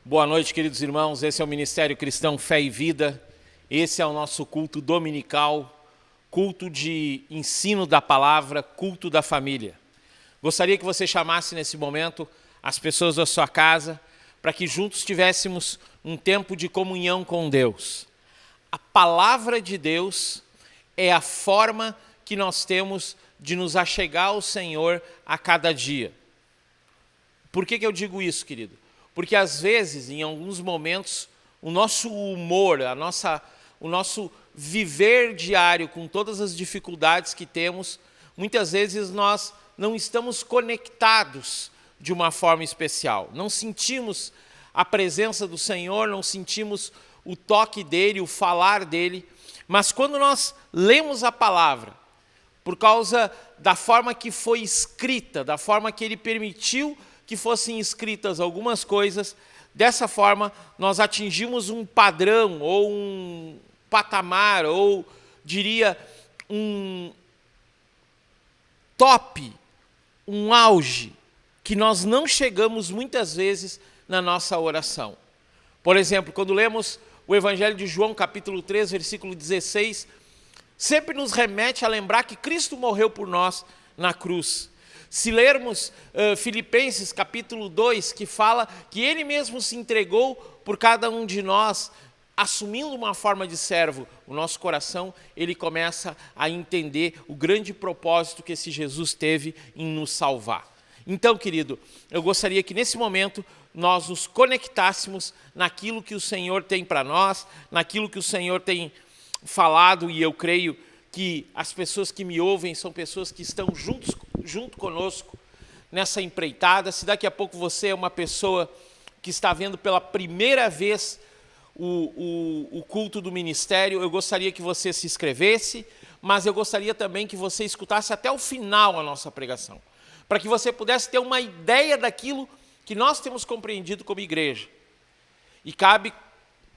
Boa noite, queridos irmãos. Esse é o Ministério Cristão Fé e Vida. Esse é o nosso culto dominical, culto de ensino da palavra, culto da família. Gostaria que você chamasse nesse momento as pessoas da sua casa para que juntos tivéssemos um tempo de comunhão com Deus. A palavra de Deus é a forma que nós temos de nos achegar ao Senhor a cada dia. Por que eu digo isso, querido? Porque às vezes, em alguns momentos, o nosso humor, o nosso viver diário com todas as dificuldades que temos, muitas vezes nós não estamos conectados de uma forma especial. Não sentimos a presença do Senhor, não sentimos o toque dele, o falar dele. Mas quando nós lemos a palavra, por causa da forma que foi escrita, da forma que ele permitiu que fossem escritas algumas coisas, dessa forma nós atingimos um padrão, ou um patamar, ou diria um top, um auge, que nós não chegamos muitas vezes na nossa oração. Por exemplo, quando lemos o Evangelho de João, capítulo 3, versículo 16, sempre nos remete a lembrar que Cristo morreu por nós na cruz. Se lermos Filipenses capítulo 2, que fala que ele mesmo se entregou por cada um de nós, assumindo uma forma de servo, o nosso coração, ele começa a entender o grande propósito que esse Jesus teve em nos salvar. Então, querido, eu gostaria que nesse momento nós nos conectássemos naquilo que o Senhor tem para nós, naquilo que o Senhor tem falado, e eu creio que as pessoas que me ouvem são pessoas que estão junto conosco nessa empreitada. Se daqui a pouco você é uma pessoa que está vendo pela primeira vez o culto do ministério, eu gostaria que você se inscrevesse, mas eu gostaria também que você escutasse até o final a nossa pregação, para que você pudesse ter uma ideia daquilo que nós temos compreendido como igreja. E cabe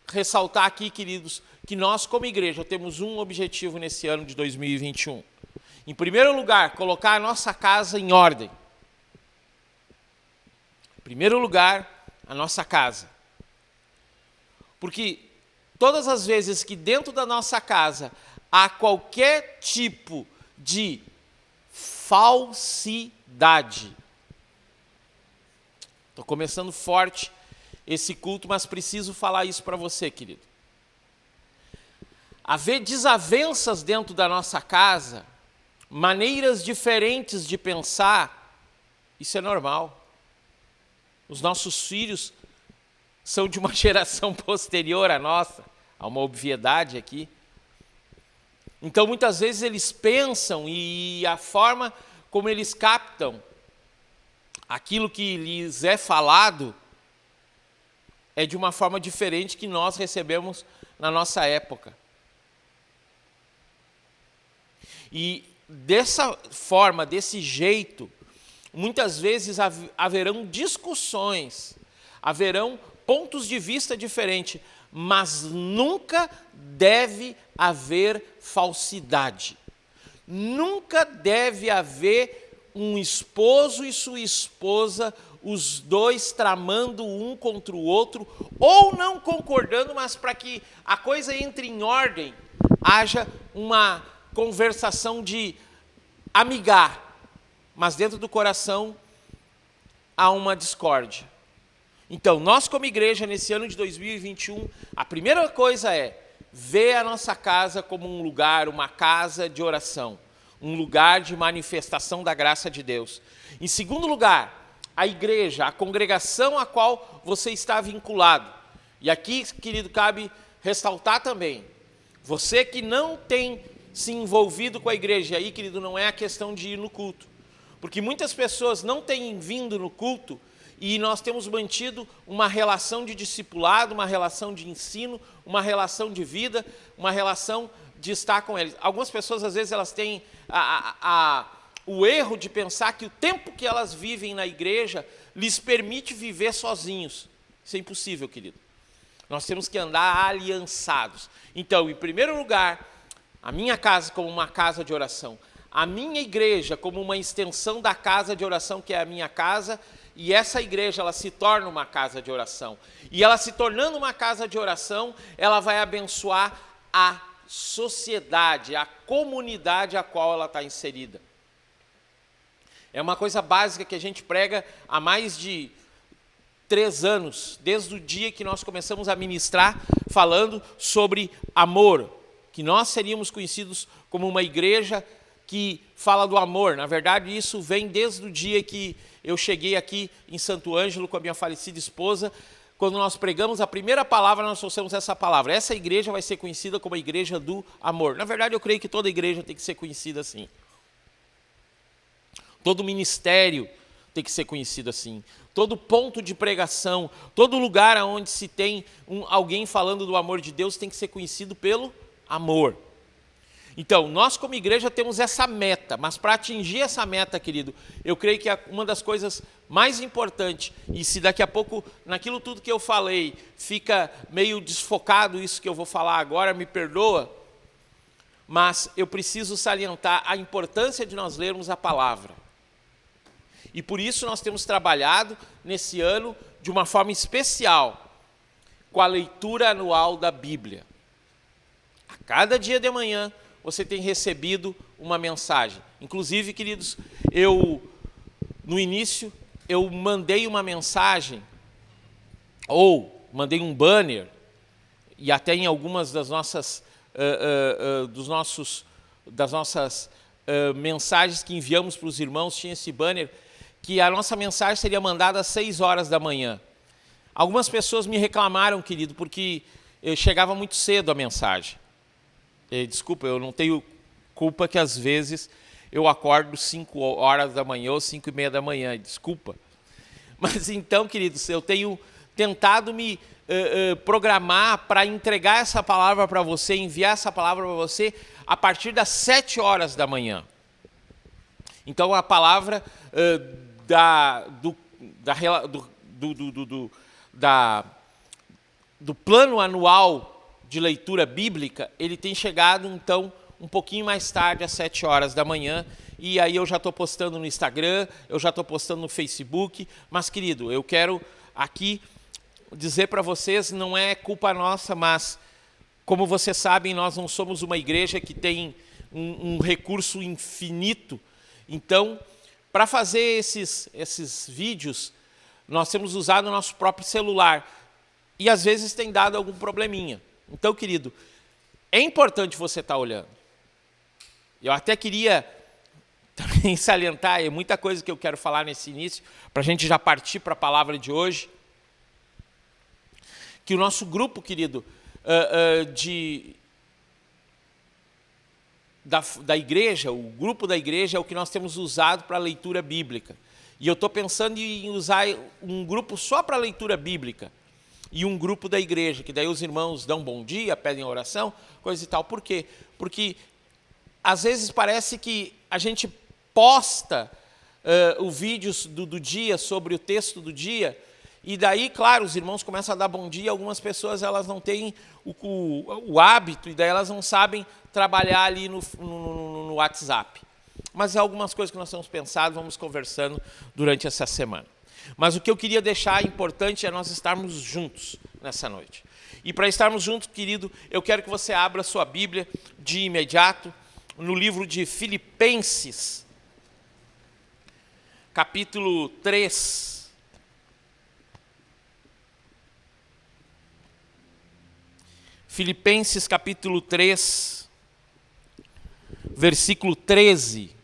ressaltar aqui, queridos, que nós como igreja temos um objetivo nesse ano de 2021. Em primeiro lugar, colocar a nossa casa em ordem. Em primeiro lugar, a nossa casa. Porque todas as vezes que dentro da nossa casa há qualquer tipo de falsidade. Estou começando forte esse culto, mas preciso falar isso para você, querido. Haver desavenças dentro da nossa casa, maneiras diferentes de pensar, isso é normal. Os nossos filhos são de uma geração posterior à nossa, há uma obviedade aqui. Então, muitas vezes eles pensam e a forma como eles captam aquilo que lhes é falado é de uma forma diferente que nós recebemos na nossa época. E dessa forma, desse jeito, muitas vezes haverão discussões, haverão pontos de vista diferentes, mas nunca deve haver falsidade. Nunca deve haver um esposo e sua esposa, os dois tramando um contra o outro, ou não concordando, mas para que a coisa entre em ordem, haja uma conversação de amigar, mas dentro do coração há uma discórdia. Então, nós como igreja, nesse ano de 2021, a primeira coisa é ver a nossa casa como um lugar, uma casa de oração, um lugar de manifestação da graça de Deus. Em segundo lugar, a igreja, a congregação a qual você está vinculado. E aqui, querido, cabe ressaltar também, você que não tem se envolvido com a igreja, e aí, querido, não é a questão de ir no culto, porque muitas pessoas não têm vindo no culto e nós temos mantido uma relação de discipulado, uma relação de ensino, uma relação de vida, uma relação de estar com eles. Algumas pessoas, às vezes, elas têm o erro de pensar que o tempo que elas vivem na igreja lhes permite viver sozinhos. Isso é impossível, querido. Nós temos que andar aliançados. Então, em primeiro lugar, a minha casa como uma casa de oração, a minha igreja como uma extensão da casa de oração, que é a minha casa, e essa igreja ela se torna uma casa de oração. E ela se tornando uma casa de oração, ela vai abençoar a sociedade, a comunidade a qual ela está inserida. É uma coisa básica que a gente prega há mais de 3 anos, desde o dia que nós começamos a ministrar, falando sobre amor, que nós seríamos conhecidos como uma igreja que fala do amor. Na verdade, isso vem desde o dia que eu cheguei aqui em Santo Ângelo com a minha falecida esposa. Quando nós pregamos a primeira palavra, nós trouxemos essa palavra. Essa igreja vai ser conhecida como a igreja do amor. Na verdade, eu creio que toda igreja tem que ser conhecida assim. Todo ministério tem que ser conhecido assim. Todo ponto de pregação, todo lugar onde se tem alguém falando do amor de Deus tem que ser conhecido pelo amor. Então, nós como igreja temos essa meta, mas para atingir essa meta, querido, eu creio que uma das coisas mais importantes, e se daqui a pouco, naquilo tudo que eu falei, fica meio desfocado isso que eu vou falar agora, me perdoa, mas eu preciso salientar a importância de nós lermos a palavra. E por isso nós temos trabalhado nesse ano de uma forma especial com a leitura anual da Bíblia. A cada dia de manhã você tem recebido uma mensagem. Inclusive, queridos, no início eu mandei uma mensagem ou mandei um banner e até em algumas das nossas mensagens que enviamos para os irmãos tinha esse banner que a nossa mensagem seria mandada às 6 horas da manhã. Algumas pessoas me reclamaram, querido, porque chegava muito cedo a mensagem. Desculpa, eu não tenho culpa que às vezes eu acordo 5 horas da manhã ou 5:30 da manhã, desculpa. Mas então, queridos, eu tenho tentado me programar para entregar essa palavra para você, enviar essa palavra para você a partir das 7 horas da manhã. Então, a palavra do plano anual de leitura bíblica, ele tem chegado, então, um pouquinho mais tarde, às 7 horas da manhã, e aí eu já estou postando no Instagram, eu já estou postando no Facebook, mas, querido, eu quero aqui dizer para vocês, não é culpa nossa, mas, como vocês sabem, nós não somos uma igreja que tem um recurso infinito. Então, para fazer esses vídeos, nós temos usado o nosso próprio celular, e às vezes tem dado algum probleminha. Então, querido, é importante você estar olhando. Eu até queria também salientar, é muita coisa que eu quero falar nesse início, para a gente já partir para a palavra de hoje, que o nosso grupo, querido, da igreja, o grupo da igreja é o que nós temos usado para a leitura bíblica. E eu estou pensando em usar um grupo só para a leitura bíblica e um grupo da igreja, que daí os irmãos dão bom dia, pedem oração, coisa e tal. Por quê? Porque às vezes parece que a gente posta o vídeo do dia sobre o texto do dia, e daí, claro, os irmãos começam a dar bom dia, algumas pessoas elas não têm o hábito, e daí elas não sabem trabalhar ali no WhatsApp. Mas é algumas coisas que nós temos pensado, vamos conversando durante essa semana. Mas o que eu queria deixar importante é nós estarmos juntos nessa noite. E para estarmos juntos, querido, eu quero que você abra a sua Bíblia de imediato no livro de Filipenses, capítulo 3. Filipenses, capítulo 3, versículo 13.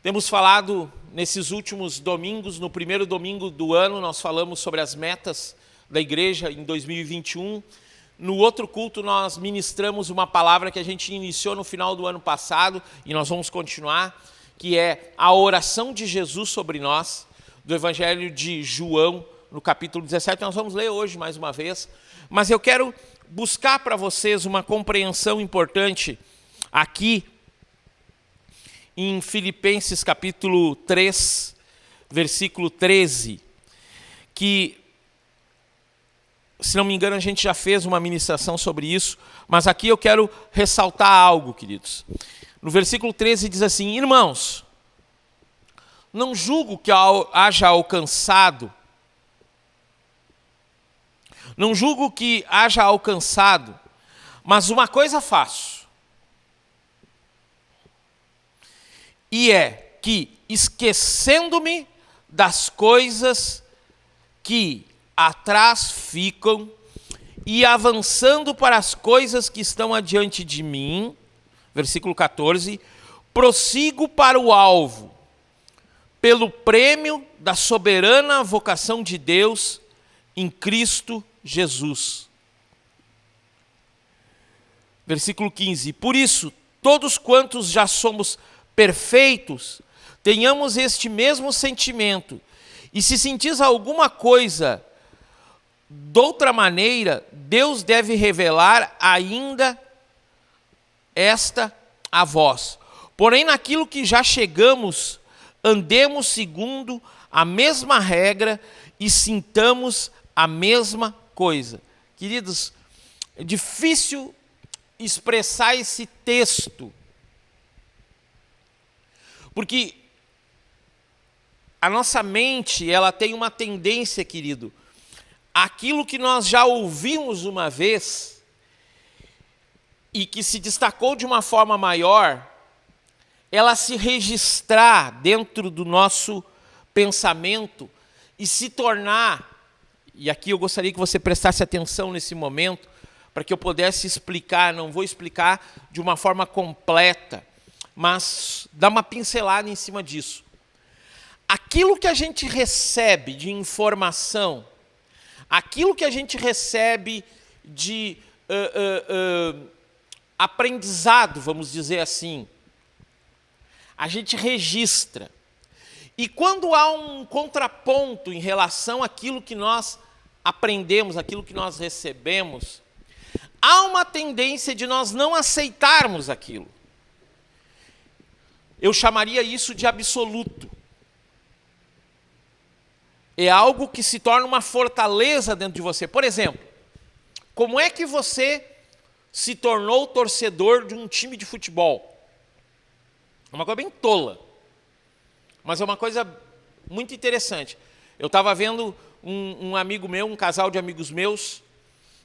Temos falado nesses últimos domingos, no primeiro domingo do ano, nós falamos sobre as metas da igreja em 2021. No outro culto, nós ministramos uma palavra que a gente iniciou no final do ano passado, e nós vamos continuar, que é a oração de Jesus sobre nós, do Evangelho de João, no capítulo 17. Nós vamos ler hoje mais uma vez, mas eu quero buscar para vocês uma compreensão importante aqui em Filipenses capítulo 3, versículo 13, que, se não me engano, a gente já fez uma ministração sobre isso, mas aqui eu quero ressaltar algo, queridos. No versículo 13 diz assim: irmãos, não julgo que haja alcançado, não julgo que haja alcançado, mas uma coisa faço, e é que, esquecendo-me das coisas que atrás ficam e avançando para as coisas que estão adiante de mim, versículo 14, prossigo para o alvo, pelo prêmio da soberana vocação de Deus em Cristo Jesus. Versículo 15, por isso, todos quantos já somos perfeitos, tenhamos este mesmo sentimento, e se sentis alguma coisa de outra maneira, Deus deve revelar ainda esta a vós. Porém, naquilo que já chegamos, andemos segundo a mesma regra e sintamos a mesma coisa. Queridos, é difícil expressar esse texto, porque a nossa mente, ela tem uma tendência, querido, aquilo que nós já ouvimos uma vez e que se destacou de uma forma maior, ela se registrar dentro do nosso pensamento e se tornar, e aqui eu gostaria que você prestasse atenção nesse momento, para que eu pudesse explicar, não vou explicar de uma forma completa, mas dar uma pincelada em cima disso. Aquilo que a gente recebe de informação, aquilo que a gente recebe de aprendizado, vamos dizer assim, a gente registra. E quando há um contraponto em relação àquilo que nós aprendemos, aquilo que nós recebemos, há uma tendência de nós não aceitarmos aquilo. Eu chamaria isso de absoluto. É algo que se torna uma fortaleza dentro de você. Por exemplo, como é que você se tornou torcedor de um time de futebol? É uma coisa bem tola, mas é uma coisa muito interessante. Eu estava vendo um amigo meu, um casal de amigos meus,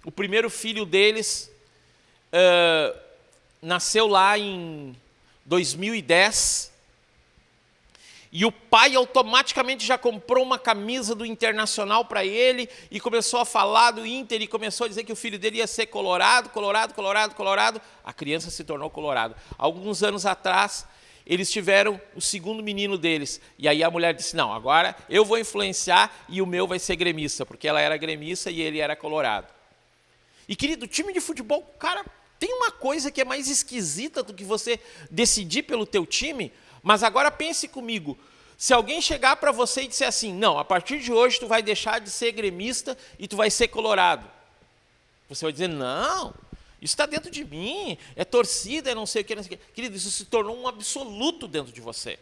o primeiro filho deles nasceu lá em 2010, e o pai automaticamente já comprou uma camisa do Internacional para ele e começou a falar do Inter e começou a dizer que o filho dele ia ser colorado, colorado, colorado, colorado. A criança se tornou colorado. Alguns anos atrás, eles tiveram o segundo menino deles. E aí a mulher disse, não, agora eu vou influenciar e o meu vai ser gremista, porque ela era gremista e ele era colorado. E, querido, time de futebol, cara, tem uma coisa que é mais esquisita do que você decidir pelo teu time, mas agora pense comigo, se alguém chegar para você e disser assim, não, a partir de hoje tu vai deixar de ser gremista e tu vai ser colorado. Você vai dizer, não, isso está dentro de mim, é torcida, é não sei o que, não sei o que. Querido, isso se tornou um absoluto dentro de você.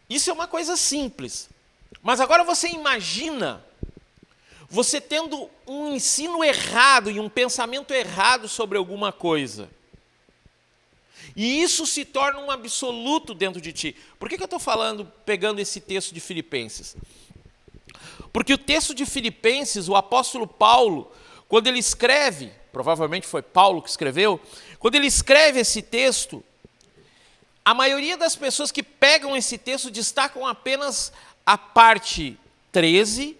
Isso é uma coisa simples. Mas agora você imagina você tendo um ensino errado e um pensamento errado sobre alguma coisa. E isso se torna um absoluto dentro de ti. Por que eu estou falando, pegando esse texto de Filipenses? Porque o texto de Filipenses, o apóstolo Paulo, quando ele escreve, provavelmente foi Paulo que escreveu, quando ele escreve esse texto, a maioria das pessoas que pegam esse texto destacam apenas a parte 13,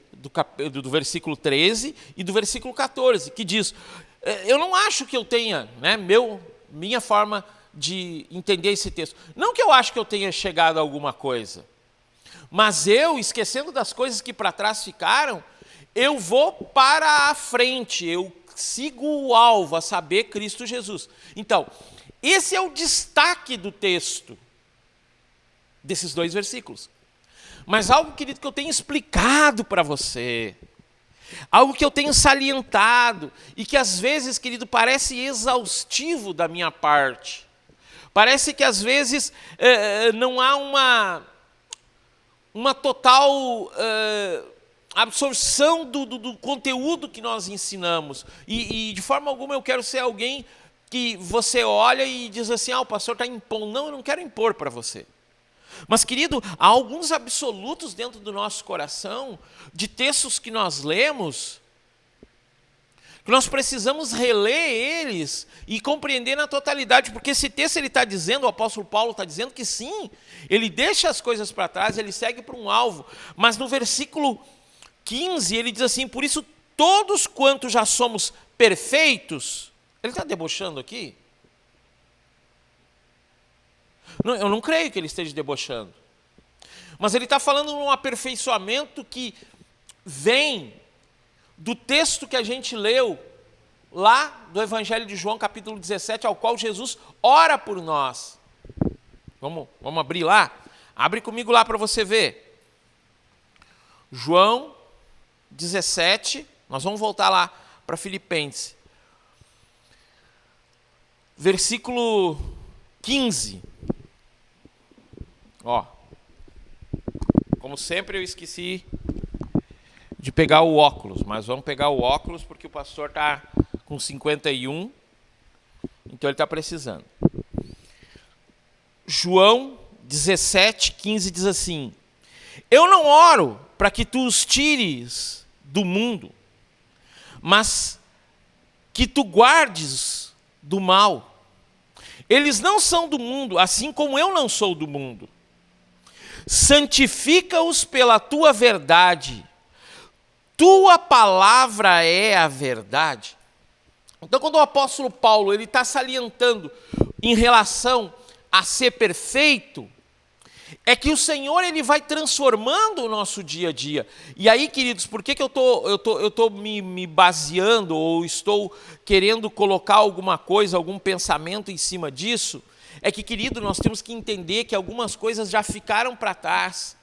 do versículo 13 e do versículo 14, que diz, eu não acho que eu tenha, né, minha forma de entender esse texto. Não que eu acho que eu tenha chegado a alguma coisa, mas eu, esquecendo das coisas que para trás ficaram, eu vou para a frente, eu sigo o alvo, a saber, Cristo Jesus. Então, esse é o destaque do texto, desses dois versículos. Mas algo, querido, que eu tenho explicado para você, algo que eu tenho salientado, e que às vezes, querido, parece exaustivo da minha parte. Parece que às vezes não há uma total absorção do conteúdo que nós ensinamos. E de forma alguma eu quero ser alguém que você olha e diz assim, o pastor está impondo. Não, eu não quero impor para você. Mas, querido, há alguns absolutos dentro do nosso coração, de textos que nós lemos, que nós precisamos reler eles e compreender na totalidade, porque esse texto ele está dizendo, o apóstolo Paulo está dizendo que sim, ele deixa as coisas para trás, ele segue para um alvo, mas no versículo 15 ele diz assim, por isso todos quantos já somos perfeitos, ele está debochando aqui? Não, eu não creio que ele esteja debochando, mas ele está falando de um aperfeiçoamento que vem do texto que a gente leu lá do Evangelho de João, capítulo 17, ao qual Jesus ora por nós. Vamos abrir lá? Abre comigo lá para você ver. João 17, nós vamos voltar lá para Filipenses. Versículo 15. Ó, como sempre eu esqueci de pegar o óculos, mas vamos pegar o óculos porque o pastor está com 51, então ele está precisando. João 17, 15 diz assim, eu não oro para que tu os tires do mundo, mas que tu guardes do mal. Eles não são do mundo, assim como eu não sou do mundo. Santifica-os pela tua verdade. Tua palavra é a verdade. Então, quando o apóstolo Paulo ele está salientando em relação a ser perfeito, é que o Senhor ele vai transformando o nosso dia a dia. E aí, queridos, por que eu tô me baseando ou estou querendo colocar alguma coisa, algum pensamento em cima disso? É que, querido, nós temos que entender que algumas coisas já ficaram para trás.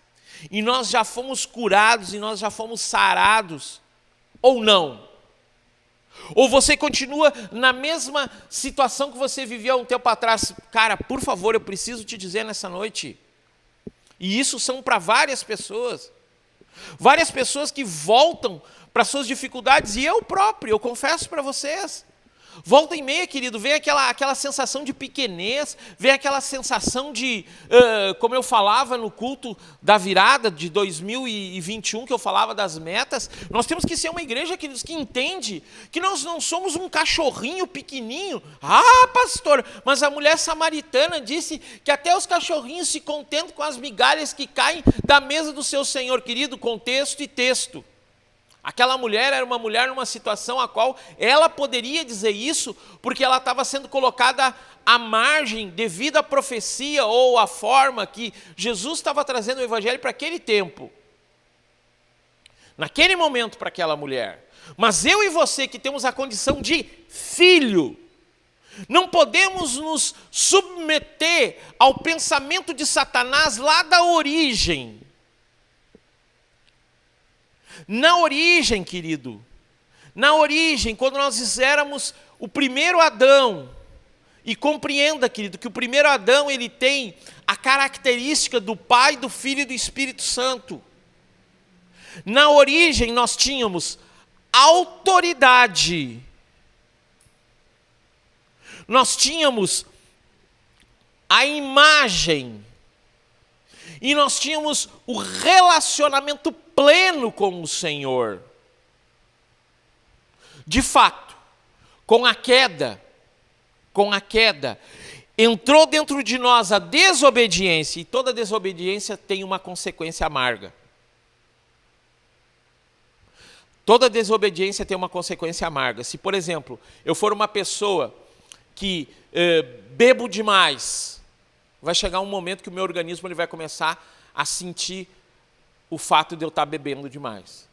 E nós já fomos curados, e nós já fomos sarados, ou não? Ou você continua na mesma situação que você vivia há um tempo atrás? Cara, por favor, eu preciso te dizer nessa noite, e isso são para várias pessoas que voltam para suas dificuldades, e eu próprio, eu confesso para vocês, volta e meia, querido, vem aquela sensação de pequenez, vem aquela sensação de, como eu falava no culto da virada de 2021, que eu falava das metas, nós temos que ser uma igreja, queridos, que entende que nós não somos um cachorrinho pequenininho. Ah, pastor, mas a mulher samaritana disse que até os cachorrinhos se contentam com as migalhas que caem da mesa do seu Senhor. Querido, contexto e texto. Aquela mulher era uma mulher numa situação a qual ela poderia dizer isso porque ela estava sendo colocada à margem devido à profecia ou à forma que Jesus estava trazendo o evangelho para aquele tempo. Naquele momento para aquela mulher. Mas eu e você que temos a condição de filho, não podemos nos submeter ao pensamento de Satanás lá da origem. Na origem, querido, na origem, quando nós éramos o primeiro Adão, e compreenda, querido, que o primeiro Adão ele tem a característica do Pai, do Filho e do Espírito Santo. Na origem nós tínhamos autoridade, nós tínhamos a imagem, e nós tínhamos o relacionamento pleno com o Senhor. De fato, com a queda, entrou dentro de nós a desobediência, e toda desobediência tem uma consequência amarga. Toda desobediência tem uma consequência amarga. Se, por exemplo, eu for uma pessoa que bebo demais, vai chegar um momento que o meu organismo ele vai começar a sentir o fato de eu estar bebendo demais.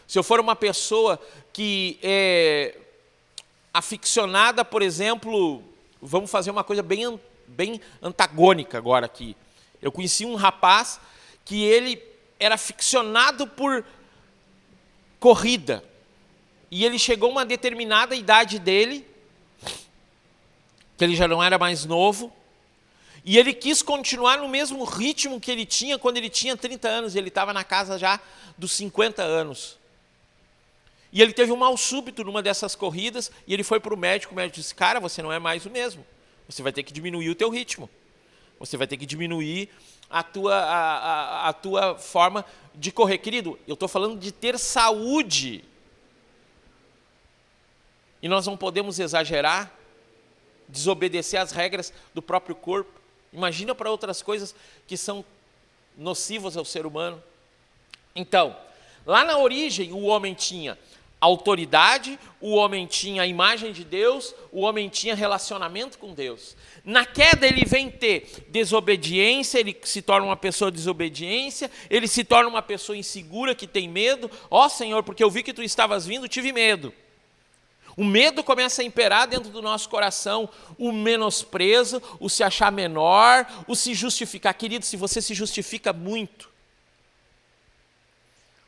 Se eu for uma pessoa que é aficionada, por exemplo, vamos fazer uma coisa bem antagônica agora aqui. Eu conheci um rapaz que ele era aficionado por corrida. E ele chegou a uma determinada idade dele, que ele já não era mais novo, e ele quis continuar no mesmo ritmo que ele tinha quando ele tinha 30 anos, e ele estava na casa já dos 50 anos. E ele teve um mal súbito numa dessas corridas, e ele foi para o médico disse, cara, você não é mais o mesmo, você vai ter que diminuir o teu ritmo, você vai ter que diminuir a tua forma de correr. Querido, eu estou falando de ter saúde. E nós não podemos exagerar, desobedecer às regras do próprio corpo. Imagina para outras coisas que são nocivas ao ser humano. Então, lá na origem, o homem tinha autoridade, o homem tinha a imagem de Deus, o homem tinha relacionamento com Deus. Na queda ele vem ter desobediência, ele se torna uma pessoa de desobediência, ele se torna uma pessoa insegura que tem medo. Ó Senhor, porque eu vi que tu estavas vindo, tive medo. O medo começa a imperar dentro do nosso coração, o menosprezo, o se achar menor, o se justificar. Querido, se você se justifica muito.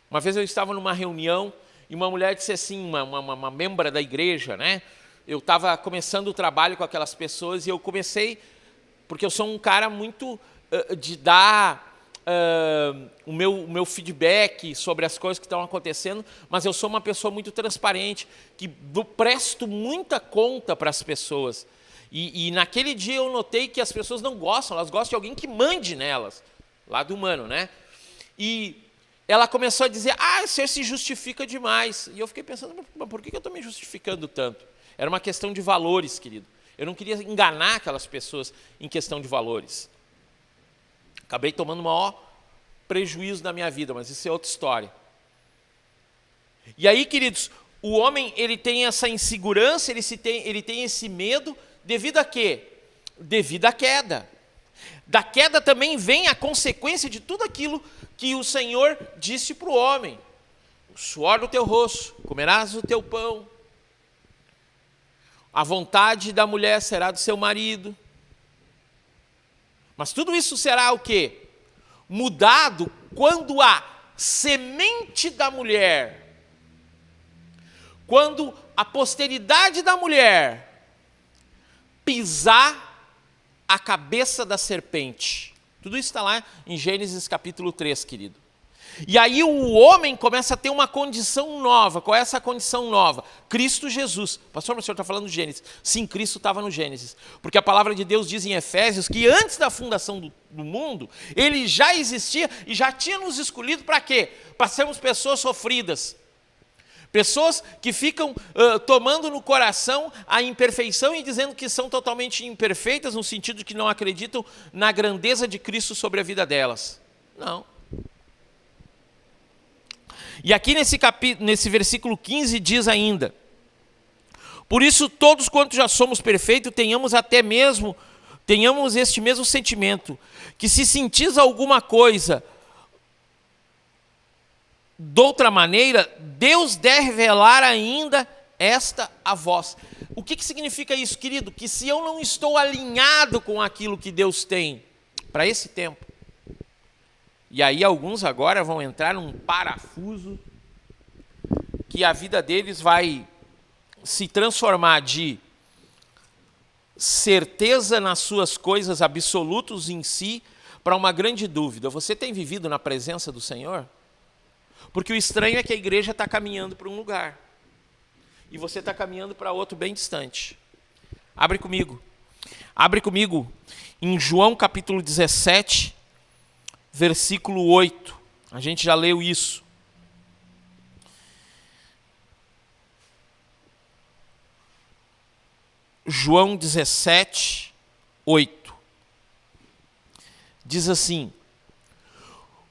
Uma vez eu estava numa reunião e uma mulher disse assim, uma membra da igreja, né? Eu estava começando o trabalho com aquelas pessoas e eu comecei, porque eu sou um cara muito de dar o meu feedback sobre as coisas que estão acontecendo, mas eu sou uma pessoa muito transparente, que presto muita conta para as pessoas. E naquele dia eu notei que as pessoas não gostam, elas gostam de alguém que mande nelas, lado humano, né? E ela começou a dizer, você se justifica demais. E eu fiquei pensando, mas por que eu estou me justificando tanto? Era uma questão de valores, querido. Eu não queria enganar aquelas pessoas em questão de valores. Acabei tomando o maior prejuízo da minha vida, mas isso é outra história. E aí, queridos, o homem ele tem essa insegurança, ele tem esse medo, devido a quê? Devido à queda. Da queda também vem a consequência de tudo aquilo que o Senhor disse para o homem. O suor do teu rosto, comerás o teu pão. A vontade da mulher será do seu marido. Mas tudo isso será o quê? Mudado quando a semente da mulher, quando a posteridade da mulher pisar a cabeça da serpente. Tudo isso está lá em Gênesis capítulo 3, querido. E aí o homem começa a ter uma condição nova. Qual é essa condição nova? Cristo Jesus. Pastor, o senhor está falando de Gênesis. Sim, Cristo estava no Gênesis. Porque a palavra de Deus diz em Efésios que antes da fundação do mundo, ele já existia e já tinha nos escolhido para quê? Para sermos pessoas sofridas. Pessoas que ficam tomando no coração a imperfeição e dizendo que são totalmente imperfeitas, no sentido de que não acreditam na grandeza de Cristo sobre a vida delas. Não. E aqui nesse versículo 15 diz ainda, por isso todos quantos já somos perfeitos, tenhamos este mesmo sentimento, que se sentis alguma coisa de outra maneira, Deus deve revelar ainda esta a vós. O que significa isso, querido? Que se eu não estou alinhado com aquilo que Deus tem para esse tempo, e aí alguns agora vão entrar num parafuso, que a vida deles vai se transformar de certeza nas suas coisas absolutas em si, para uma grande dúvida. Você tem vivido na presença do Senhor? Porque o estranho é que a igreja está caminhando para um lugar. E você está caminhando para outro bem distante. Abre comigo. Abre comigo em João capítulo 17, versículo 8. A gente já leu isso. João 17, 8. Diz assim,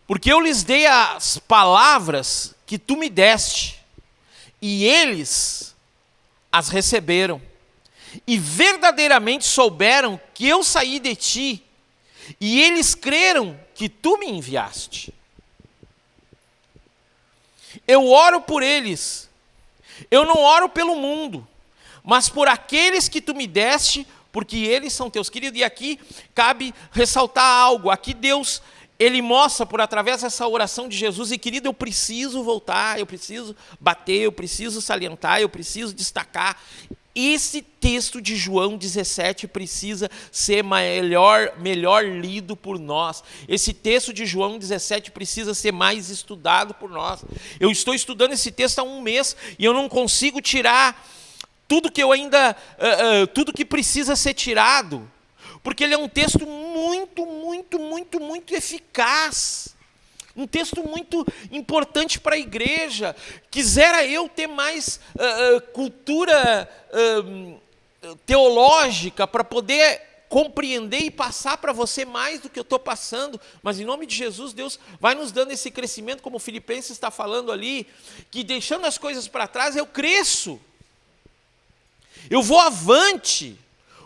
porque eu lhes dei as palavras que tu me deste, e eles as receberam, e verdadeiramente souberam que eu saí de ti, e eles creram que tu me enviaste. Eu oro por eles, eu não oro pelo mundo, mas por aqueles que tu me deste, porque eles são teus. Querido, e aqui cabe ressaltar algo, aqui Deus, Ele mostra por através dessa oração de Jesus, e querido, eu preciso voltar, eu preciso bater, eu preciso salientar, eu preciso destacar. Esse texto de João 17 precisa ser melhor lido por nós. Esse texto de João 17 precisa ser mais estudado por nós. Eu estou estudando esse texto há um mês e eu não consigo tirar tudo que precisa ser tirado, porque ele é um texto muito muito eficaz. Um texto muito importante para a igreja. Quisera eu ter mais cultura teológica para poder compreender e passar para você mais do que eu estou passando, mas em nome de Jesus, Deus vai nos dando esse crescimento, como o Filipenses está falando ali, que deixando as coisas para trás, eu cresço, eu vou avante.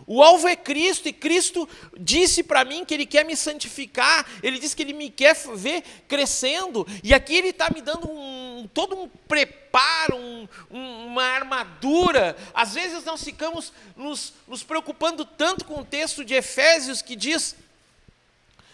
O alvo é Cristo, e Cristo disse para mim que Ele quer me santificar, Ele disse que Ele me quer ver crescendo, e aqui Ele está me dando todo um preparo, uma armadura. Às vezes nós ficamos nos preocupando tanto com o texto de Efésios que diz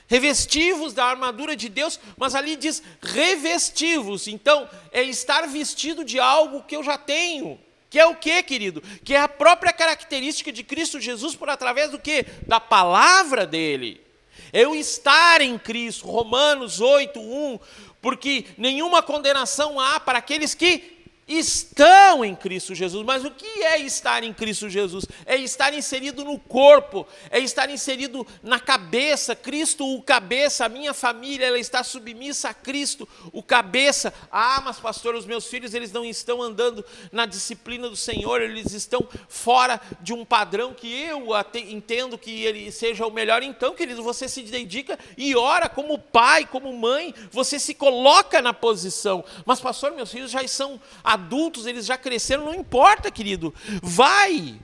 revestivos da armadura de Deus, mas ali diz revestivos, então é estar vestido de algo que eu já tenho. Que é o quê, querido? Que é a própria característica de Cristo Jesus por através do quê? Da palavra dele. É eu estar em Cristo, Romanos 8:1, porque nenhuma condenação há para aqueles que estão em Cristo Jesus. Mas o que é estar em Cristo Jesus? É estar inserido no corpo, é estar inserido na cabeça, Cristo o cabeça, a minha família, ela está submissa a Cristo o cabeça. Ah, mas pastor, os meus filhos, eles não estão andando na disciplina do Senhor, eles estão fora de um padrão que eu entendo que ele seja o melhor. Então, querido, você se dedica e ora como pai, como mãe, você se coloca na posição. Mas pastor, meus filhos já são adultos, eles já cresceram, não importa, querido, vai,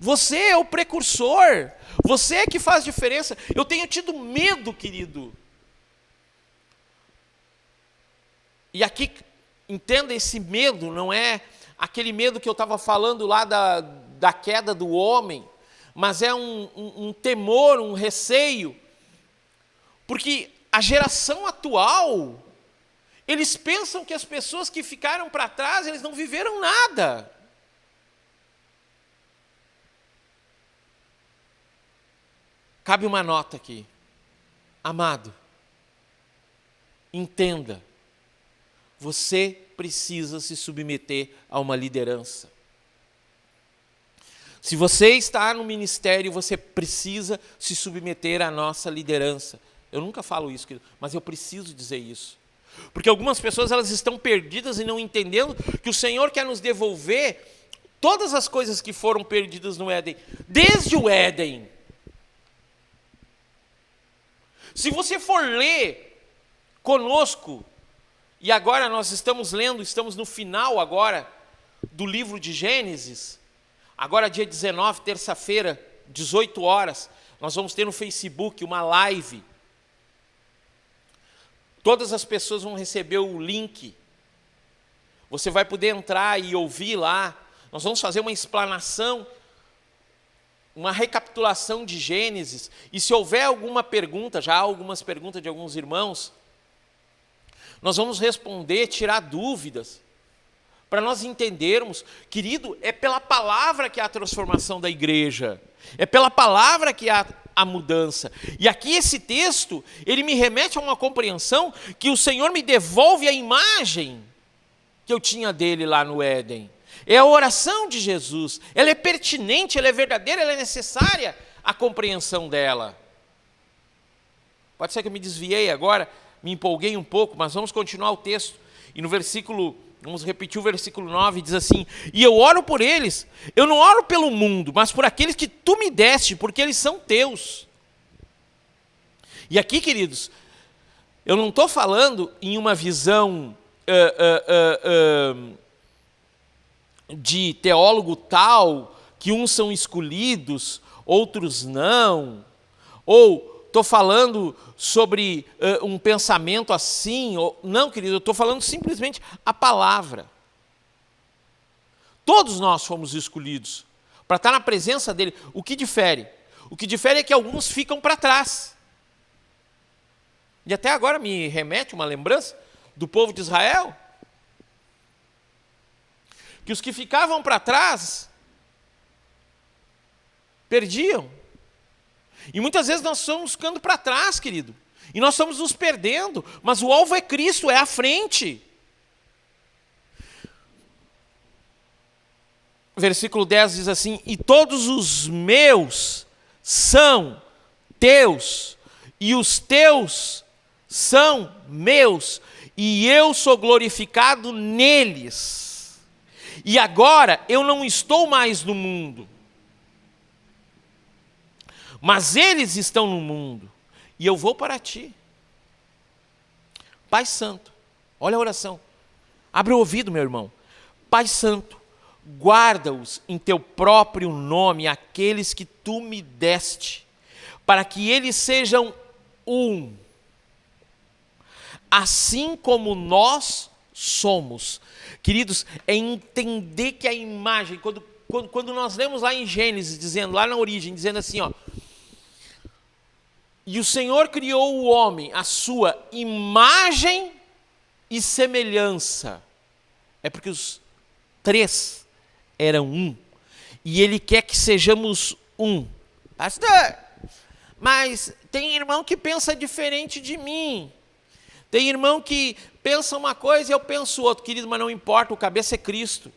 você é o precursor, você é que faz diferença. Eu tenho tido medo, querido, e aqui, entenda, esse medo não é aquele medo que eu estava falando lá da queda do homem, mas é um temor, um receio, porque a geração atual, eles pensam que as pessoas que ficaram para trás, eles não viveram nada. Cabe uma nota aqui. Amado, entenda, você precisa se submeter a uma liderança. Se você está no ministério, você precisa se submeter à nossa liderança. Eu nunca falo isso, mas eu preciso dizer isso. Porque algumas pessoas, elas estão perdidas e não entendendo que o Senhor quer nos devolver todas as coisas que foram perdidas no Éden, desde o Éden. Se você for ler conosco, e agora nós estamos lendo, estamos no final agora do livro de Gênesis, agora dia 19, terça-feira, 18 horas, nós vamos ter no Facebook uma live. Todas as pessoas vão receber o link. Você vai poder entrar e ouvir lá. Nós vamos fazer uma explanação, uma recapitulação de Gênesis. E se houver alguma pergunta, já há algumas perguntas de alguns irmãos, nós vamos responder, tirar dúvidas, para nós entendermos, querido, é pela palavra que há a transformação da igreja, é pela palavra que há a mudança. E aqui esse texto, ele me remete a uma compreensão que o Senhor me devolve a imagem que eu tinha dele lá no Éden. É a oração de Jesus, ela é pertinente, ela é verdadeira, ela é necessária, a compreensão dela. Pode ser que eu me desviei agora, me empolguei um pouco, mas vamos continuar o texto. E no versículo, vamos repetir o versículo 9, diz assim: e eu oro por eles, eu não oro pelo mundo, mas por aqueles que tu me deste, porque eles são teus. E aqui, queridos, eu não estou falando em uma visão de teólogo tal, que uns são escolhidos, outros não, ou estou falando sobre um pensamento assim, ou, não, querido, eu estou falando simplesmente a palavra. Todos nós fomos escolhidos para estar na presença dele. O que difere? O que difere é que alguns ficam para trás. E até agora me remete uma lembrança do povo de Israel, que os que ficavam para trás perdiam. E muitas vezes nós estamos ficando para trás, querido, e nós estamos nos perdendo, mas o alvo é Cristo, é a frente. Versículo 10 diz assim: e todos os meus são teus, e os teus são meus, e eu sou glorificado neles. E agora eu não estou mais no mundo, mas eles estão no mundo, e eu vou para ti. Pai Santo, olha a oração, abre o ouvido, meu irmão. Pai Santo, guarda-os em teu próprio nome, aqueles que tu me deste, para que eles sejam um, assim como nós somos. Queridos, é entender que a imagem, quando nós lemos lá em Gênesis, dizendo, lá na origem, dizendo assim, ó, e o Senhor criou o homem, a sua imagem e semelhança. É porque os três eram um. E Ele quer que sejamos um. Pastor, mas tem irmão que pensa diferente de mim. Tem irmão que pensa uma coisa e eu penso outra. Querido, mas não importa, o cabeça é Cristo.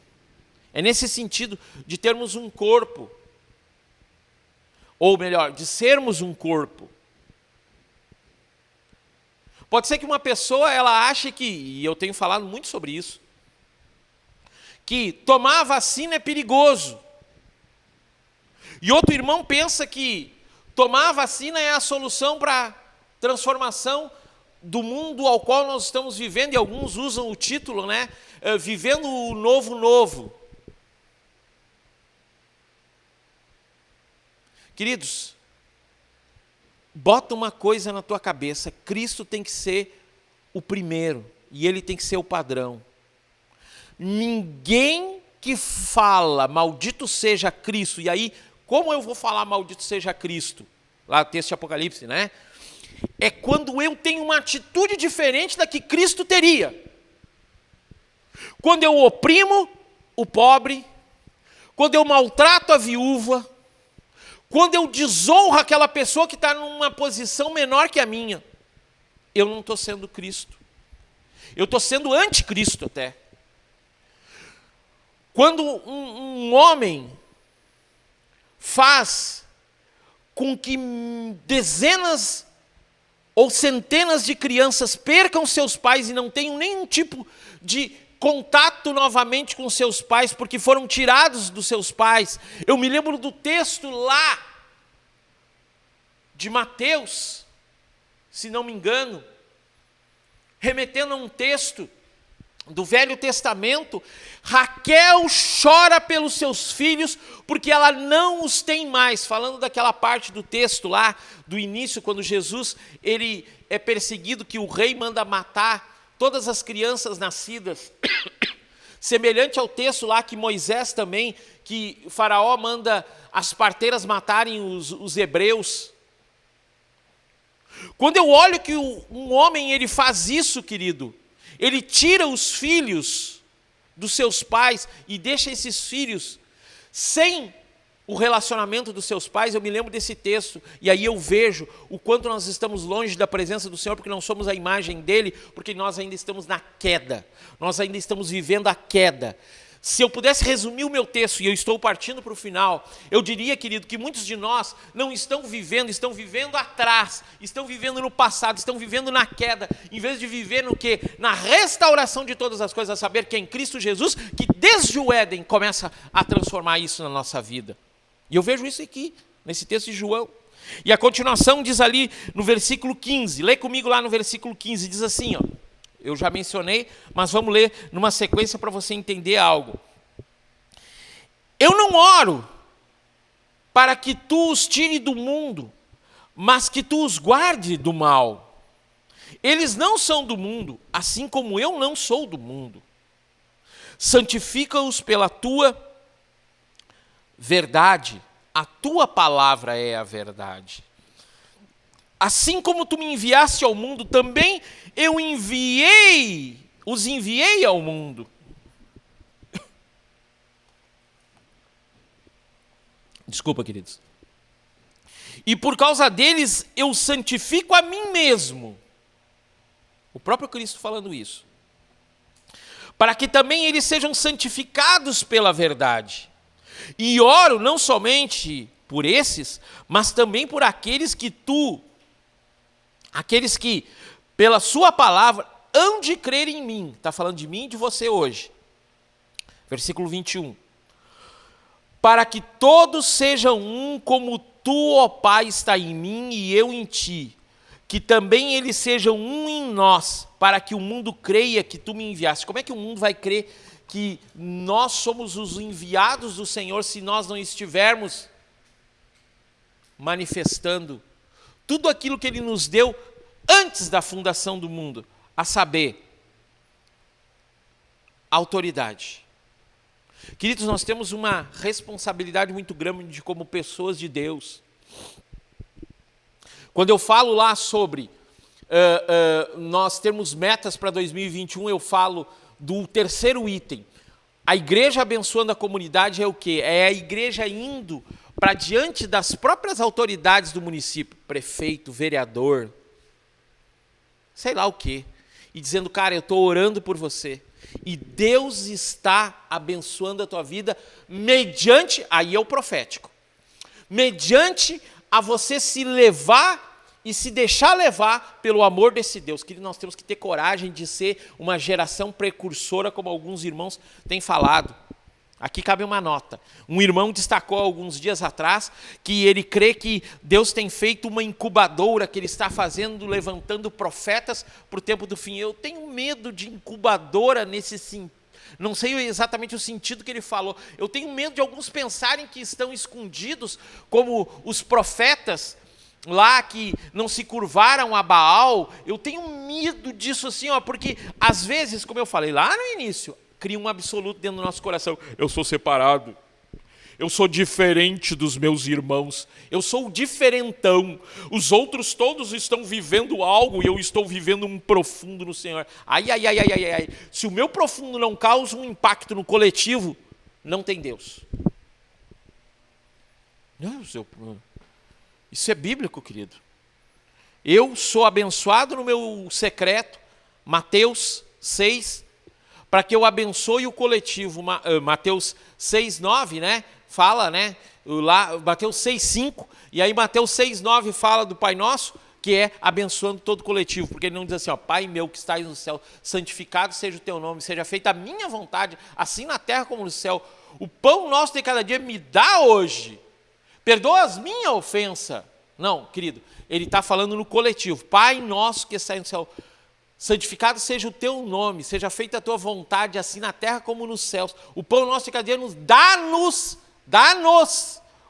É nesse sentido de termos um corpo. Ou melhor, de sermos um corpo. Pode ser que uma pessoa, ela ache que, e eu tenho falado muito sobre isso, que tomar a vacina é perigoso. E outro irmão pensa que tomar a vacina é a solução para a transformação do mundo ao qual nós estamos vivendo, e alguns usam o título, né? Vivendo o novo. Queridos, bota uma coisa na tua cabeça, Cristo tem que ser o primeiro, e Ele tem que ser o padrão. Ninguém que fala, maldito seja Cristo, e aí, como eu vou falar maldito seja Cristo? Lá o texto de Apocalipse, né? É quando eu tenho uma atitude diferente da que Cristo teria. Quando eu oprimo o pobre, quando eu maltrato a viúva, quando eu desonro aquela pessoa que está numa posição menor que a minha, eu não estou sendo Cristo. Eu estou sendo anticristo até. Quando um homem faz com que dezenas ou centenas de crianças percam seus pais e não tenham nenhum tipo de contato novamente com seus pais, porque foram tirados dos seus pais. Eu me lembro do texto lá de Mateus, se não me engano, remetendo a um texto do Velho Testamento. Raquel chora pelos seus filhos porque ela não os tem mais, falando daquela parte do texto lá, do início, quando Jesus ele é perseguido, que o rei manda matar todas as crianças nascidas, semelhante ao texto lá que Moisés também, que o faraó manda as parteiras matarem os hebreus. Quando eu olho que um homem ele faz isso, querido, ele tira os filhos dos seus pais e deixa esses filhos sem o relacionamento dos seus pais, eu me lembro desse texto, e aí eu vejo o quanto nós estamos longe da presença do Senhor, porque não somos a imagem dele, porque nós ainda estamos na queda, nós ainda estamos vivendo a queda. Se eu pudesse resumir o meu texto, e eu estou partindo para o final, eu diria, querido, que muitos de nós não estão vivendo atrás, estão vivendo no passado, estão vivendo na queda, em vez de viver no quê? Na restauração de todas as coisas, a saber que é em Cristo Jesus, que desde o Éden começa a transformar isso na nossa vida. E eu vejo isso aqui, nesse texto de João. E a continuação diz ali no versículo 15, lê comigo lá no versículo 15, diz assim, ó. Eu já mencionei, mas vamos ler numa sequência para você entender algo. Eu não oro para que tu os tire do mundo, mas que tu os guarde do mal. Eles não são do mundo, assim como eu não sou do mundo. Santifica-os pela tua verdade. A tua palavra é a verdade. Assim como tu me enviaste ao mundo, também eu os enviei ao mundo. Desculpa, queridos. E por causa deles eu santifico a mim mesmo. O próprio Cristo falando isso. Para que também eles sejam santificados pela verdade. E oro não somente por esses, mas também por aqueles que pela sua palavra, hão de crer em mim. Está falando de mim e de você hoje. Versículo 21. Para que todos sejam um, como tu, ó Pai, está em mim e eu em ti. Que também eles sejam um em nós, para que o mundo creia que tu me enviaste. Como é que o mundo vai crer que nós somos os enviados do Senhor se nós não estivermos manifestando tudo aquilo que Ele nos deu antes da fundação do mundo, a saber, autoridade. Queridos, nós temos uma responsabilidade muito grande como pessoas de Deus. Quando eu falo lá sobre nós termos metas para 2021, eu falo do terceiro item. A igreja abençoando a comunidade é o quê? É a igreja indo para diante das próprias autoridades do município, prefeito, vereador, sei lá o quê, e dizendo, cara, eu estou orando por você, e Deus está abençoando a tua vida mediante, aí é o profético, mediante a você se levar e se deixar levar pelo amor desse Deus. Que nós temos que ter coragem de ser uma geração precursora, como alguns irmãos têm falado. Aqui cabe uma nota. Um irmão destacou alguns dias atrás que ele crê que Deus tem feito uma incubadora, que Ele está fazendo, levantando profetas para o tempo do fim. Eu tenho medo de incubadora nesse sentido. Não sei exatamente o sentido que ele falou. Eu tenho medo de alguns pensarem que estão escondidos, como os profetas lá que não se curvaram a Baal. Eu tenho medo disso assim, porque às vezes, como eu falei lá no início, cria um absoluto dentro do nosso coração. Eu sou separado. Eu sou diferente dos meus irmãos. Eu sou o diferentão. Os outros todos estão vivendo algo e eu estou vivendo um profundo no Senhor. Ai. Se o meu profundo não causa um impacto no coletivo, não tem Deus. Isso é bíblico, querido. Eu sou abençoado no meu secreto, Mateus 6, para que eu abençoe o coletivo. Mateus 6:9, né? Fala, né? Lá, Mateus 6:5, e aí Mateus 6:9 fala do Pai Nosso, que é abençoando todo o coletivo, porque ele não diz assim, Pai meu que estás no céu, santificado seja o teu nome, seja feita a minha vontade, assim na terra como no céu. O pão nosso de cada dia me dá hoje. Perdoa as minhas ofensas. Não, querido, ele está falando no coletivo. Pai nosso que está no céu, santificado seja o teu nome, seja feita a tua vontade, assim na terra como nos céus. O pão nosso de cada dia dá-nos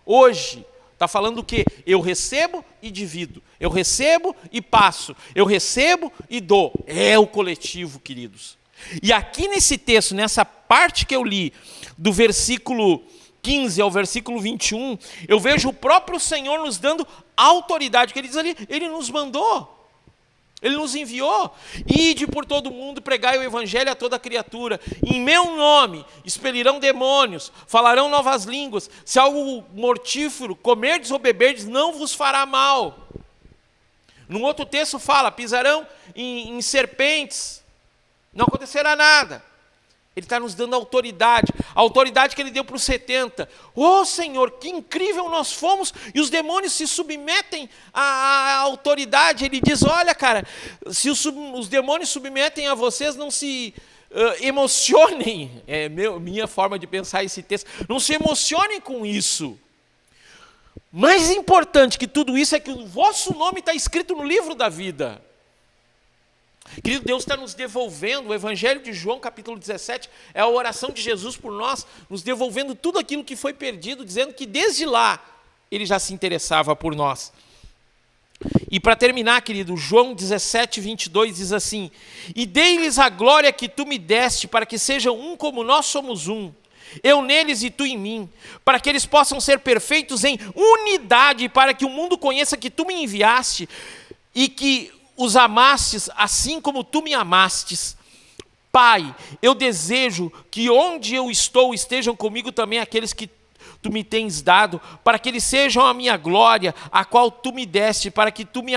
hoje. Está falando o quê? Eu recebo e divido. Eu recebo e passo. Eu recebo e dou. É o coletivo, queridos. E aqui nesse texto, nessa parte que eu li, do versículo 15 ao versículo 21, eu vejo o próprio Senhor nos dando autoridade, que Ele diz ali, Ele nos mandou. Ele nos enviou. Ide por todo mundo, pregai o evangelho a toda criatura. Em meu nome expelirão demônios, falarão novas línguas. Se algo mortífero comerdes ou beberdes, não vos fará mal. Num outro texto fala, pisarão em serpentes, não acontecerá nada. Ele está nos dando autoridade, a autoridade que Ele deu para os 70. Senhor, que incrível nós fomos, e os demônios se submetem à autoridade. Ele diz, olha cara, se os demônios submetem a vocês, não se emocionem, minha forma de pensar esse texto, não se emocionem com isso. Mais importante que tudo isso é que o vosso nome está escrito no livro da vida. Querido, Deus está nos devolvendo, o Evangelho de João, capítulo 17, é a oração de Jesus por nós, nos devolvendo tudo aquilo que foi perdido, dizendo que desde lá Ele já se interessava por nós. E para terminar, querido, João 17, 22 diz assim, e dei-lhes a glória que tu me deste, para que sejam um como nós somos um, eu neles e tu em mim, para que eles possam ser perfeitos em unidade, para que o mundo conheça que tu me enviaste, e que os amastes assim como tu me amastes. Pai, eu desejo que onde eu estou estejam comigo também aqueles que tu me tens dado, para que eles sejam a minha glória, a qual tu me deste, para que tu me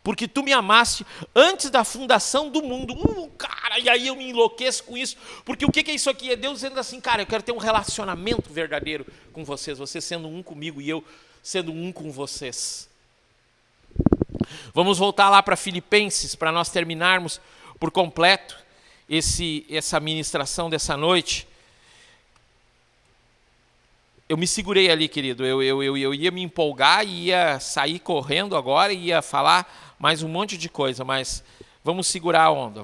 porque tu me amaste antes da fundação do mundo. Cara, e aí eu me enlouqueço com isso, porque o que é isso aqui? É Deus dizendo assim, cara, eu quero ter um relacionamento verdadeiro com vocês sendo um comigo e eu sendo um com vocês. Vamos voltar lá para Filipenses, para nós terminarmos por completo essa ministração dessa noite. Eu me segurei ali, querido, eu ia me empolgar, ia sair correndo agora, ia falar mais um monte de coisa, mas vamos segurar a onda,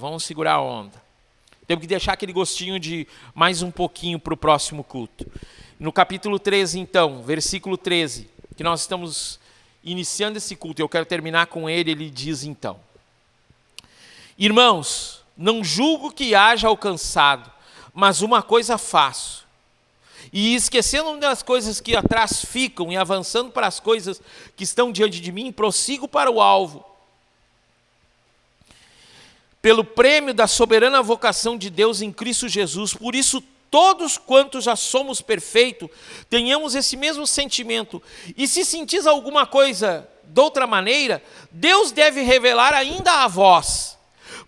Temos que deixar aquele gostinho de mais um pouquinho para o próximo culto. No capítulo 13, então, versículo 13, que nós estamos iniciando esse culto, eu quero terminar com ele diz então: irmãos, não julgo que haja alcançado, mas uma coisa faço, e esquecendo das coisas que atrás ficam e avançando para as coisas que estão diante de mim, prossigo para o alvo, pelo prêmio da soberana vocação de Deus em Cristo Jesus. Por isso, todos quantos já somos perfeitos, tenhamos esse mesmo sentimento. E se sentis alguma coisa de outra maneira, Deus deve revelar ainda a vós.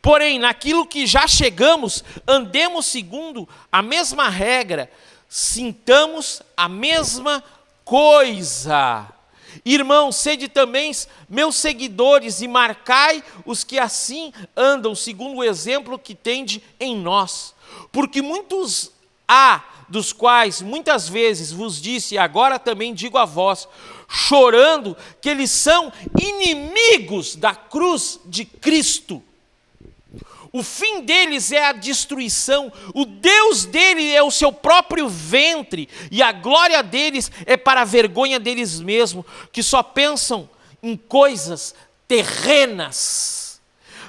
Porém, naquilo que já chegamos, andemos segundo a mesma regra, sintamos a mesma coisa. Irmãos, sede também meus seguidores e marcai os que assim andam, segundo o exemplo que tende em nós. Porque muitos há, dos quais muitas vezes vos disse, e agora também digo a vós, chorando, que eles são inimigos da cruz de Cristo. O fim deles é a destruição, o Deus dele é o seu próprio ventre, e a glória deles é para a vergonha deles mesmos, que só pensam em coisas terrenas.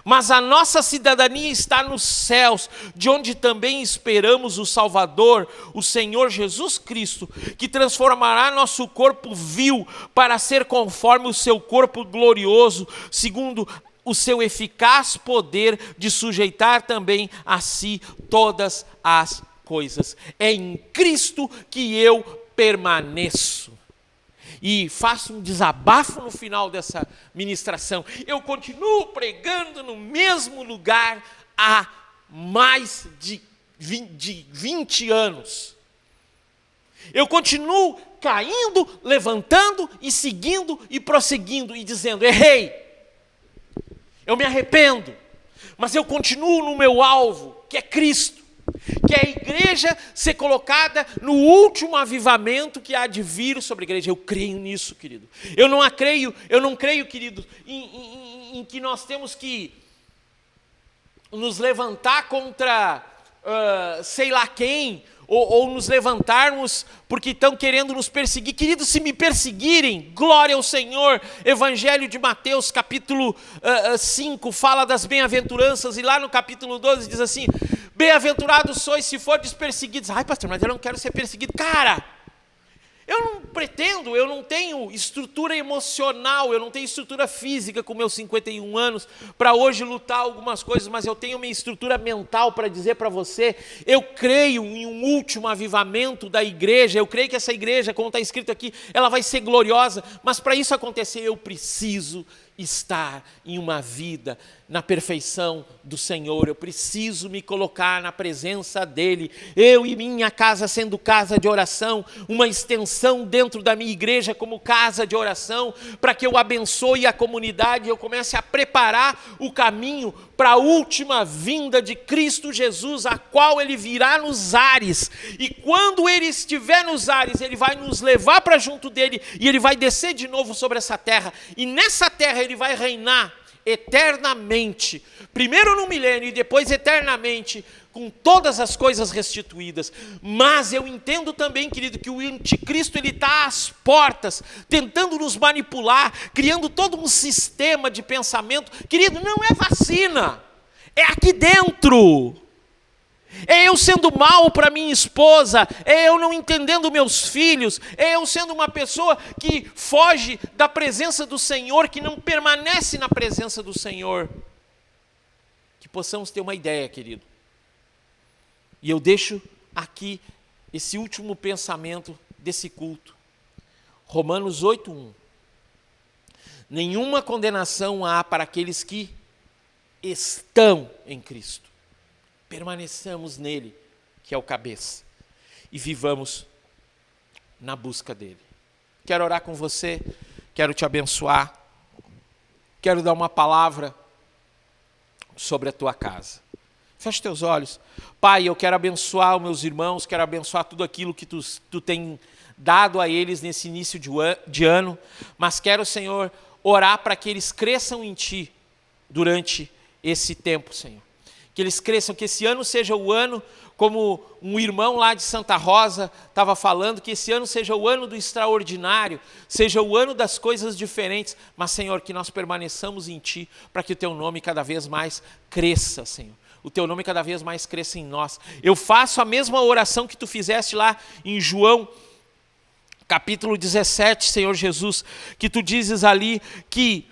Mas a nossa cidadania está nos céus, de onde também esperamos o Salvador, o Senhor Jesus Cristo, que transformará nosso corpo vil para ser conforme o seu corpo glorioso, segundo o seu eficaz poder de sujeitar também a si todas as coisas. É em Cristo que eu permaneço. E faço um desabafo no final dessa ministração. Eu continuo pregando no mesmo lugar há mais de 20 anos. Eu continuo caindo, levantando e seguindo e prosseguindo e dizendo, errei. Eu me arrependo, mas eu continuo no meu alvo, que é Cristo, que é a igreja ser colocada no último avivamento que há de vir sobre a igreja. Eu creio nisso, querido. Eu não creio, querido, em que nós temos que nos levantar contra sei lá quem, ou nos levantarmos porque estão querendo nos perseguir. Queridos, se me perseguirem, glória ao Senhor. Evangelho de Mateus, capítulo 5, fala das bem-aventuranças, e lá no capítulo 12 diz assim, bem-aventurados sois se fordes perseguidos. Ai, pastor, mas eu não quero ser perseguido. Cara, eu não pretendo, eu não tenho estrutura emocional, eu não tenho estrutura física com meus 51 anos para hoje lutar algumas coisas, mas eu tenho minha estrutura mental para dizer para você, eu creio em um último avivamento da igreja, eu creio que essa igreja, como está escrito aqui, ela vai ser gloriosa, mas para isso acontecer eu preciso estar em uma vida na perfeição do Senhor, eu preciso me colocar na presença dEle, eu e minha casa sendo casa de oração, uma extensão dentro da minha igreja como casa de oração, para que eu abençoe a comunidade e eu comece a preparar o caminho para a última vinda de Cristo Jesus, a qual Ele virá nos ares, e quando Ele estiver nos ares, Ele vai nos levar para junto dEle, e Ele vai descer de novo sobre essa terra, e nessa terra Ele vai reinar eternamente, primeiro no milênio e depois eternamente, com todas as coisas restituídas. Mas eu entendo também, querido, que o anticristo ele está às portas, tentando nos manipular, criando todo um sistema de pensamento. Querido, não é vacina, é aqui dentro. É eu sendo mal para minha esposa, é eu não entendendo meus filhos, é eu sendo uma pessoa que foge da presença do Senhor, que não permanece na presença do Senhor. Que possamos ter uma ideia, querido. E eu deixo aqui esse último pensamento desse culto. Romanos 8:1. Nenhuma condenação há para aqueles que estão em Cristo. Permaneçamos nele, que é o cabeça, e vivamos na busca dele. Quero orar com você, quero te abençoar, quero dar uma palavra sobre a tua casa. Feche teus olhos. Pai, eu quero abençoar os meus irmãos, quero abençoar tudo aquilo que tu tem dado a eles nesse início de ano, mas quero, Senhor, orar para que eles cresçam em Ti durante esse tempo, Senhor. Que eles cresçam, que esse ano seja o ano, como um irmão lá de Santa Rosa estava falando, que esse ano seja o ano do extraordinário, seja o ano das coisas diferentes, mas, Senhor, que nós permaneçamos em Ti, para que o Teu nome cada vez mais cresça, Senhor. O Teu nome cada vez mais cresça em nós. Eu faço a mesma oração que Tu fizeste lá em João, capítulo 17, Senhor Jesus, que Tu dizes ali que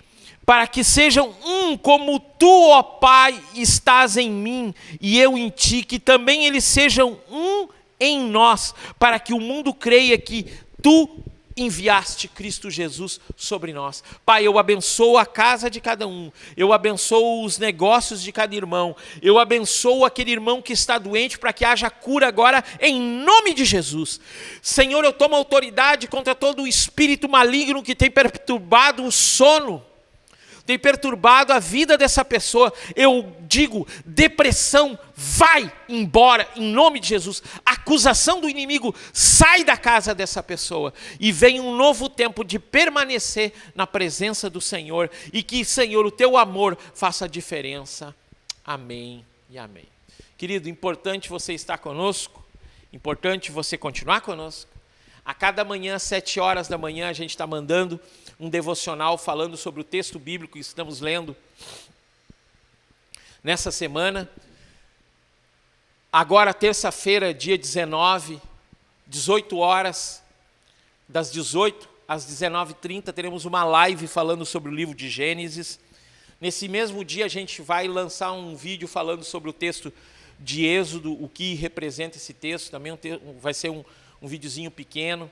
para que sejam um como Tu, ó Pai, estás em mim e eu em Ti, que também eles sejam um em nós, para que o mundo creia que Tu enviaste Cristo Jesus sobre nós. Pai, eu abençoo a casa de cada um, eu abençoo os negócios de cada irmão, eu abençoo aquele irmão que está doente para que haja cura agora em nome de Jesus. Senhor, eu tomo autoridade contra todo o espírito maligno que tem perturbado o sono, tem perturbado a vida dessa pessoa. Eu digo, depressão, vai embora em nome de Jesus. Acusação do inimigo, sai da casa dessa pessoa. E vem um novo tempo de permanecer na presença do Senhor. E que, Senhor, o Teu amor faça a diferença. Amém e amém. Querido, importante você estar conosco. Importante você continuar conosco. A cada manhã, às 7 horas da manhã, a gente está mandando um devocional falando sobre o texto bíblico que estamos lendo nessa semana. Agora, terça-feira, dia 19, 18 horas, das 18 às 19h30, teremos uma live falando sobre o livro de Gênesis. Nesse mesmo dia, a gente vai lançar um vídeo falando sobre o texto de Êxodo, o que representa esse texto, também vai ser um videozinho pequeno.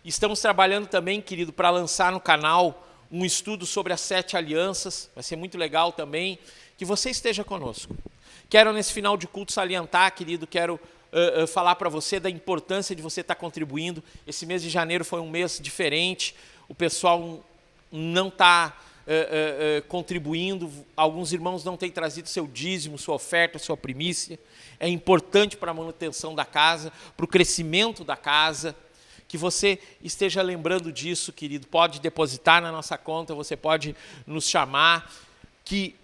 Estamos trabalhando também, querido, para lançar no canal um estudo sobre as 7 alianças. Vai ser muito legal também que você esteja conosco. Quero, nesse final de culto, salientar, querido, quero falar para você da importância de você estar contribuindo. Esse mês de janeiro foi um mês diferente, o pessoal não está contribuindo, alguns irmãos não têm trazido seu dízimo, sua oferta, sua primícia. É importante para a manutenção da casa, para o crescimento da casa. Que você esteja lembrando disso, querido. Pode depositar na nossa conta, você pode nos chamar, que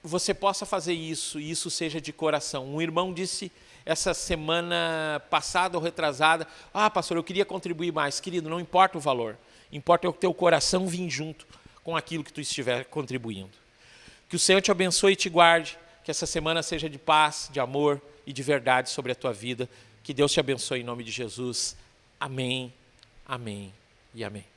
você possa fazer isso e isso seja de coração. Um irmão disse essa semana passada ou retrasada: pastor, eu queria contribuir mais. Querido, não importa o valor, importa o teu coração vir junto com aquilo que tu estiver contribuindo. Que o Senhor te abençoe e te guarde, que essa semana seja de paz, de amor e de verdade sobre a tua vida. Que Deus te abençoe em nome de Jesus. Amém, amém e amém.